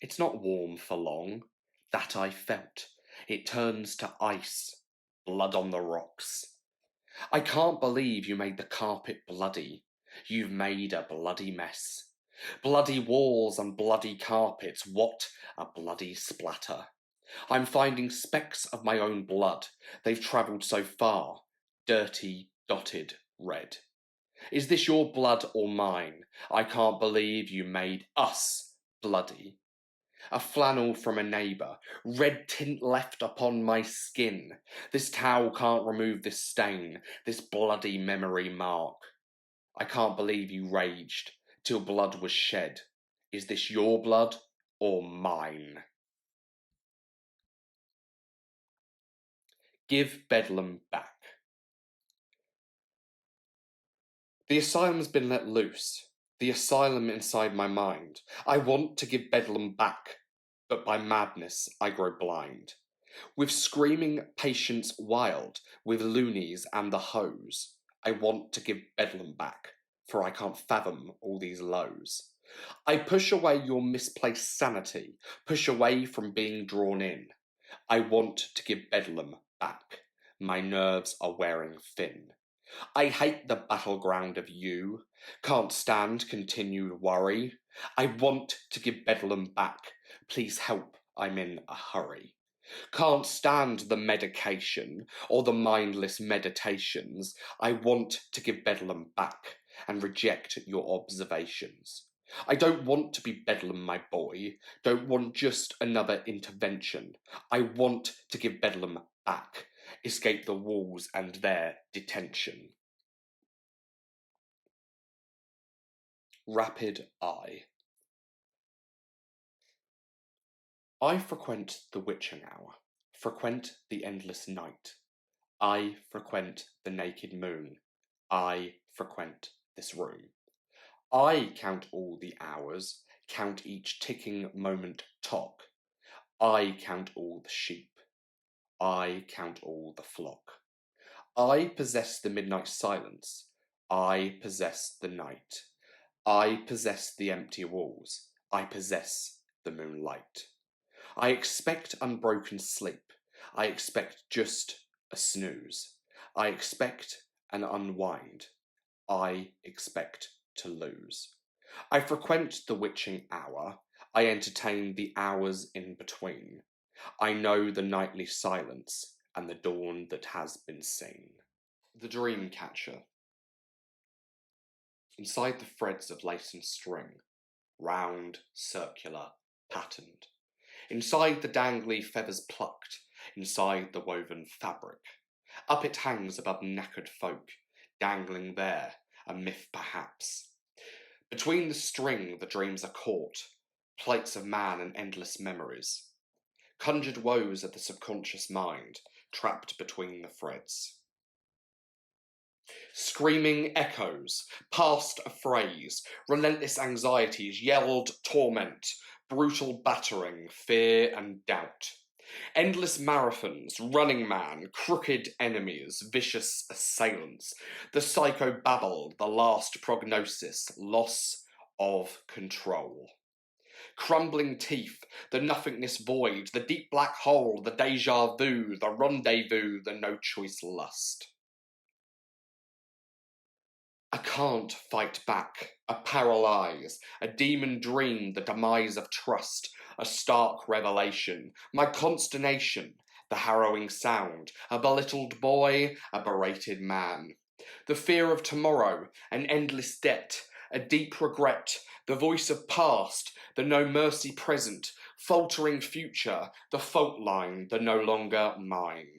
It's not warm for long, that I felt. It turns to ice, blood on the rocks. I can't believe you made the carpet bloody. You've made a bloody mess. Bloody walls and bloody carpets, what a bloody splatter. I'm finding specks of my own blood. They've travelled so far, dirty, dotted red. Is this your blood or mine? I can't believe you made us bloody. A flannel from a neighbour, red tint left upon my skin. This towel can't remove this stain, this bloody memory mark. I can't believe you raged till blood was shed. Is this your blood or mine? Give Bedlam back. The asylum's been let loose. The asylum inside my mind. I want to give Bedlam back, but by madness I grow blind. With screaming patience wild, with loonies and the hose, I want to give Bedlam back, for I can't fathom all these lows. I push away your misplaced sanity, push away from being drawn in. I want to give Bedlam back. My nerves are wearing thin. I hate the battleground of you, can't stand continued worry. I want to give Bedlam back, please help, I'm in a hurry. Can't stand the medication or the mindless meditations. I want to give Bedlam back and reject your observations. I don't want to be Bedlam, my boy, don't want just another intervention. I want to give Bedlam back, escape the walls and their detention. Rapid eye. I frequent the witching hour, frequent the endless night. I frequent the naked moon. I frequent this room. I count all the hours, count each ticking moment tock. I count all the sheep. I count all the flock. I possess the midnight silence. I possess the night. I possess the empty walls. I possess the moonlight. I expect unbroken sleep. I expect just a snooze. I expect an unwind. I expect to lose. I frequent the witching hour. I entertain the hours in between. I know the nightly silence and the dawn that has been seen. The dream catcher. Inside the threads of lace and string, round, circular, patterned. Inside the dangly feathers plucked, inside the woven fabric. Up it hangs above knackered folk, dangling there, a myth perhaps. Between the string the dreams are caught, plates of man and endless memories. Conjured woes of the subconscious mind, trapped between the threads. Screaming echoes, past a phrase, relentless anxieties, yelled torment, brutal battering, fear and doubt. Endless marathons, running man, crooked enemies, vicious assailants, the psychobabble, the last prognosis, loss of control. Crumbling teeth, the nothingness void, the deep black hole, the deja vu, the rendezvous, the no choice lust. I can't fight back, a paralyze, a demon dream, the demise of trust, a stark revelation, my consternation, the harrowing sound, a belittled boy, a berated man. The fear of tomorrow, an endless debt, a deep regret, the voice of past, the no mercy present, faltering future, the fault line, the no longer mine.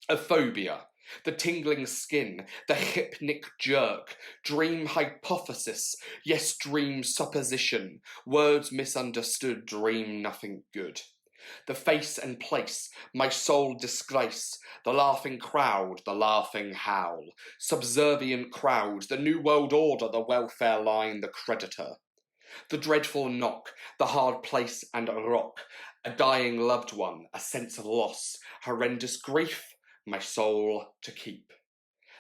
A phobia, the tingling skin, the hypnic jerk, dream hypothesis, yes, dream supposition, words misunderstood, dream nothing good. The face and place, my sole disgrace, the laughing crowd, the laughing howl, subservient crowd, the new world order, the welfare line, the creditor. The dreadful knock, the hard place and a rock, a dying loved one, a sense of loss, horrendous grief, my soul to keep.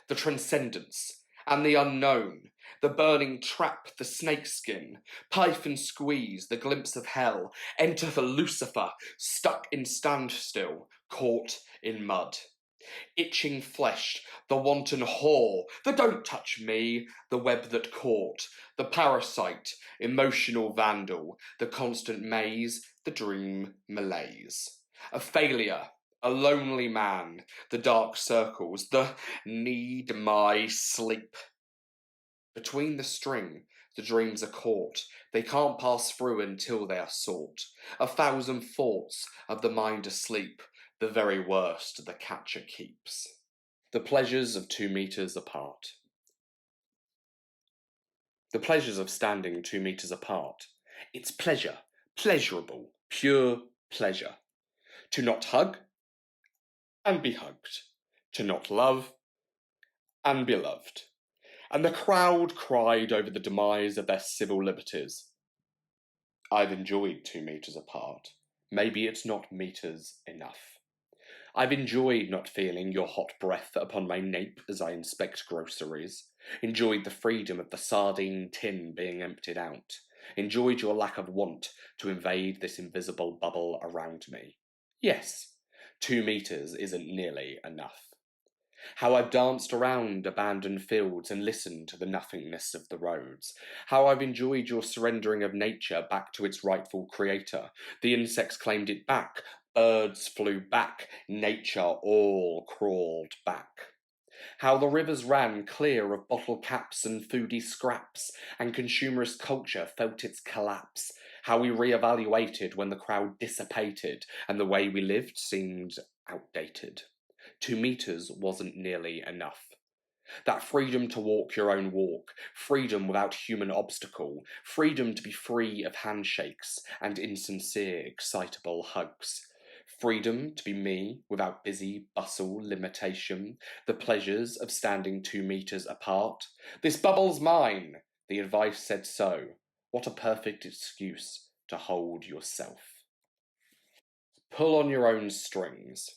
The transcendence and the unknown, the burning trap, the snakeskin, python squeeze, the glimpse of hell, enter the Lucifer, stuck in standstill, caught in mud. Itching flesh, the wanton whore, the don't touch me, the web that caught, the parasite, emotional vandal, the constant maze, the dream malaise. A failure, a lonely man, the dark circles, the need my sleep. Between the string, the dreams are caught, they can't pass through until they are sought. 1,000 thoughts of the mind asleep, the very worst the catcher keeps. The pleasures of 2 meters apart. The pleasures of standing 2 meters apart. It's pleasure, pleasurable, pure pleasure. To not hug and be hugged. To not love and be loved. And the crowd cried over the demise of their civil liberties. I've enjoyed 2 meters apart. Maybe it's not meters enough. I've enjoyed not feeling your hot breath upon my nape as I inspect groceries. Enjoyed the freedom of the sardine tin being emptied out. Enjoyed your lack of want to invade this invisible bubble around me. Yes, 2 meters isn't nearly enough. How I've danced around abandoned fields and listened to the nothingness of the roads. How I've enjoyed your surrendering of nature back to its rightful creator. The insects claimed it back. Birds flew back, nature all crawled back. How the rivers ran clear of bottle caps and foodie scraps, and consumerist culture felt its collapse. How we re-evaluated when the crowd dissipated, and the way we lived seemed outdated. 2 meters wasn't nearly enough. That freedom to walk your own walk, freedom without human obstacle, freedom to be free of handshakes and insincere, excitable hugs. Freedom to be me without busy bustle limitation, the pleasures of standing 2 meters apart. This bubble's mine, the advice said so. What a perfect excuse to hold yourself. Pull on your own strings.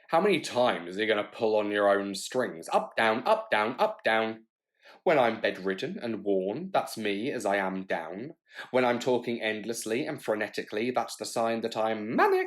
How many times are you going to pull on your own strings? Up, down, up, down, up, down. When I'm bedridden and worn, that's me as I am down. When I'm talking endlessly and frenetically, that's the sign that I'm manic.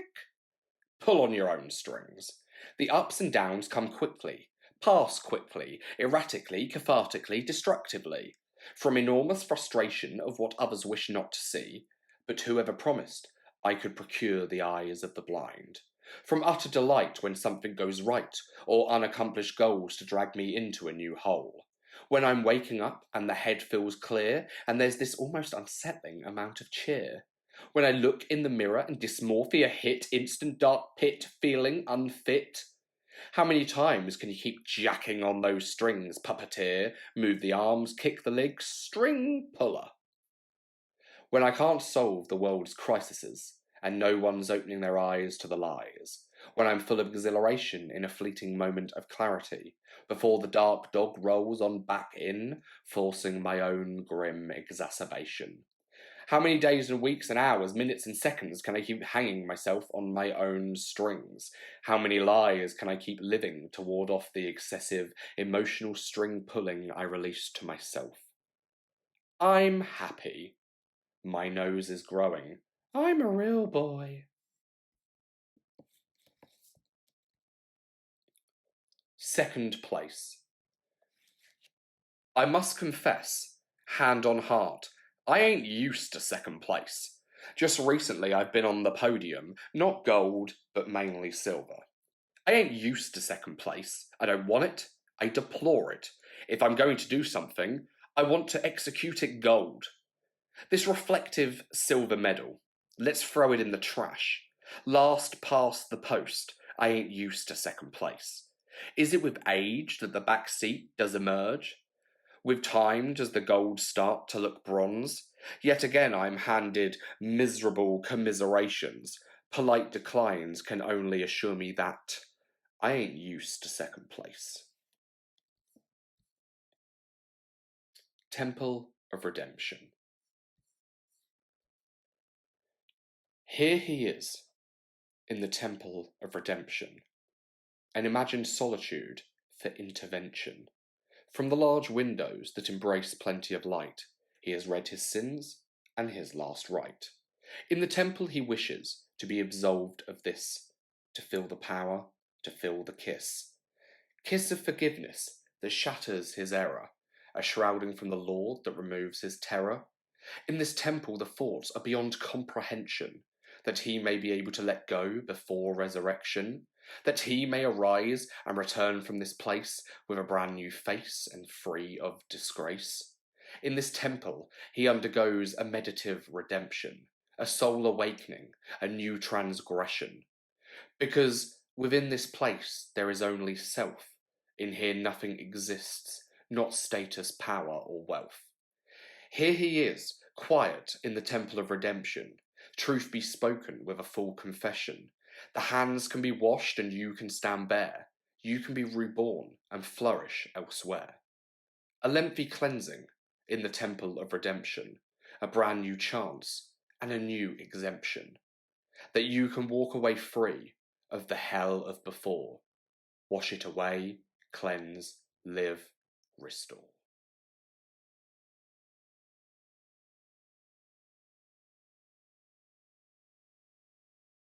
Pull on your own strings. The ups and downs come quickly, pass quickly, erratically, cathartically, destructively. From enormous frustration of what others wish not to see, but whoever promised I could procure the eyes of the blind. From utter delight when something goes right, or unaccomplished goals to drag me into a new hole. When I'm waking up and the head feels clear, and there's this almost unsettling amount of cheer. When I look in the mirror and dysmorphia hit, instant dark pit, feeling unfit. How many times can you keep jacking on those strings, puppeteer? Move the arms, kick the legs, string puller. When I can't solve the world's crises, and no one's opening their eyes to the lies. When I'm full of exhilaration in a fleeting moment of clarity, before the dark dog rolls on back in, forcing my own grim exacerbation. How many days and weeks and hours, minutes and seconds can I keep hanging myself on my own strings? How many lies can I keep living to ward off the excessive emotional string pulling I release to myself? I'm happy. My nose is growing. I'm a real boy. Second place. I must confess, hand on heart, I ain't used to second place. Just recently, I've been on the podium, not gold, but mainly silver. I ain't used to second place. I don't want it. I deplore it. If I'm going to do something, I want to execute it gold. This reflective silver medal, let's throw it in the trash. Last past the post, I ain't used to second place. Is it with age that the back seat does emerge? With time does the gold start to look bronze? Yet again I'm handed miserable commiserations. Polite declines can only assure me that I ain't used to second place. Temple of Redemption. Here he is, in the Temple of Redemption, an imagined solitude for intervention. From the large windows that embrace plenty of light, he has read his sins and his last rite. In the temple he wishes to be absolved of this, to feel the power, to feel the kiss of forgiveness that shatters his error, a shrouding from the Lord that removes his terror. In this temple the thoughts are beyond comprehension, that he may be able to let go before resurrection, that he may arise and return from this place with a brand new face and free of disgrace. In this temple he undergoes a meditative redemption, a soul awakening, a new transgression. Because within this place there is only self. In here nothing exists, not status, power, or wealth. Here he is, quiet in the temple of redemption. Truth be spoken with a full confession. The hands can be washed and you can stand bare. You can be reborn and flourish elsewhere. A lengthy cleansing in the temple of redemption. A brand new chance and a new exemption. That you can walk away free of the hell of before. Wash it away, cleanse, live, restore.